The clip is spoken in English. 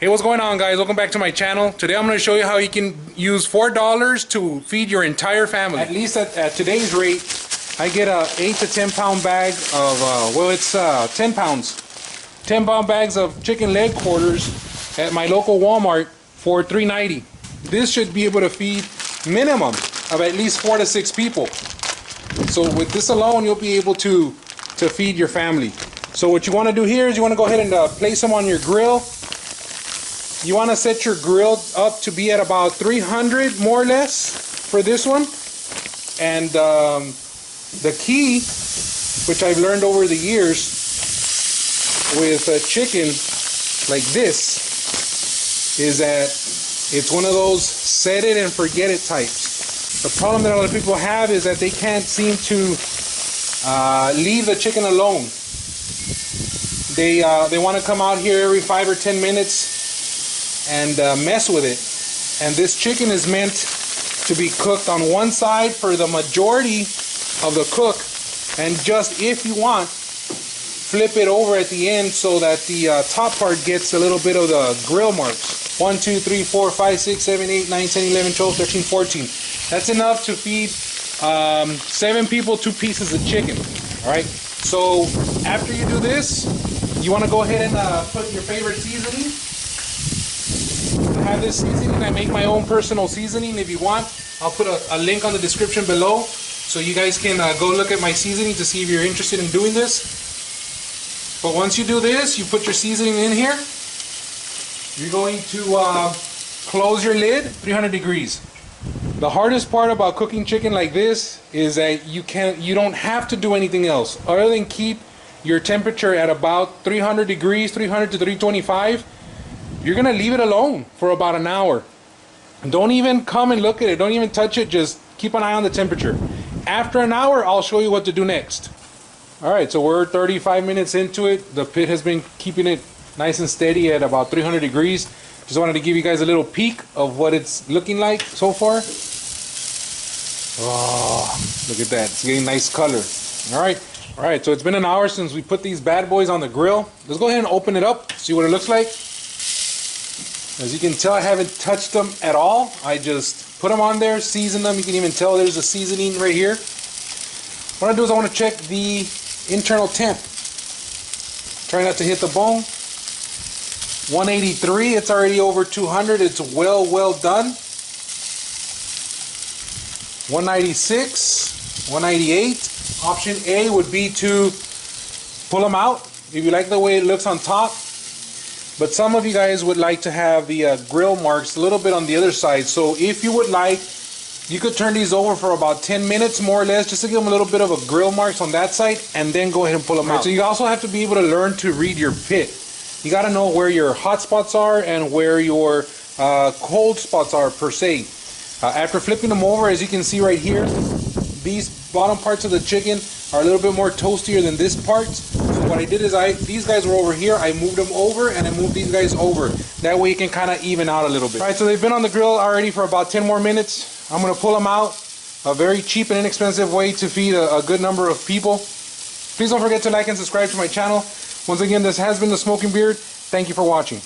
Hey, what's going on, guys? Welcome back to my channel. Today I'm going to show you how you can use $4 to feed your entire family. At least at today's rate, I get a 8 to 10 pound bag of, well, it's 10 pounds. 10 pound bags of chicken leg quarters at my local Walmart for $3.90. This should be able to feed minimum of at least 4 to 6 people. So with this alone, you'll be able to feed your family. So what you want to do here is you want to go ahead and place them on your grill. You want to set your grill up to be at about 300 more or less for this one. And the key, which I've learned over the years with chicken like this, is that it's one of those set it and forget it types. The problem that a lot of people have is that they can't seem to leave the chicken alone. They want to come out here every 5 or 10 minutes and mess with it. And this chicken is meant to be cooked on one side for the majority of the cook, and just if you want, flip it over at the end so that the top part gets a little bit of the grill marks. 1, 2, 3, 4, 5, 6, 7, 8, 9, 10, 11, 12, 13, 14. That's enough to feed 7 people 2 pieces of chicken. Alright, so after you do this, you want to go ahead and put your favorite seasoning. I have this seasoning. I make my own personal seasoning. If you want, I'll put a link on the description below so you guys can go look at my seasoning to see if you're interested in doing this. But once you do this, you put your seasoning in here. You're going to close your lid 300 degrees. The hardest part about cooking chicken like this is that you don't have to do anything else other than keep your temperature at about 300 degrees, 300 to 325. You're gonna leave it alone for about an hour. Don't even come and look at it. Don't even touch it. Just keep an eye on the temperature. After an hour, I'll show you what to do next. Alright, so we're 35 minutes into it. The pit has been keeping it nice and steady at about 300 degrees. Just wanted to give you guys a little peek of what it's looking like so far. Oh, look at that. It's getting nice color. Alright, so it's been an hour since we put these bad boys on the grill. Let's go ahead and open it up, see what it looks like. As you can tell, I haven't touched them at all. I just put them on there, season them. You can even tell there's a seasoning right here. What I do is I want to check the internal temp. Try not to hit the bone. 183, it's already over 200. It's well done. 196, 198. Option A would be to pull them out if you like the way it looks on top. But some of you guys would like to have the grill marks a little bit on the other side. So if you would like, you could turn these over for about 10 minutes more or less, just to give them a little bit of a grill marks on that side, and then go ahead and pull them out. So you also have to be able to learn to read your pit. You got to know where your hot spots are and where your cold spots are per se. After flipping them over, as you can see right here, these bottom parts of the chicken are a little bit more toastier than this part. So what I did is these guys were over here, I moved them over, and I moved these guys over. That way you can kind of even out a little bit. Alright, so they've been on the grill already for about 10 more minutes. I'm going to pull them out. A very cheap and inexpensive way to feed a good number of people. Please don't forget to like and subscribe to my channel. Once again, this has been The Smoking Beard. Thank you for watching.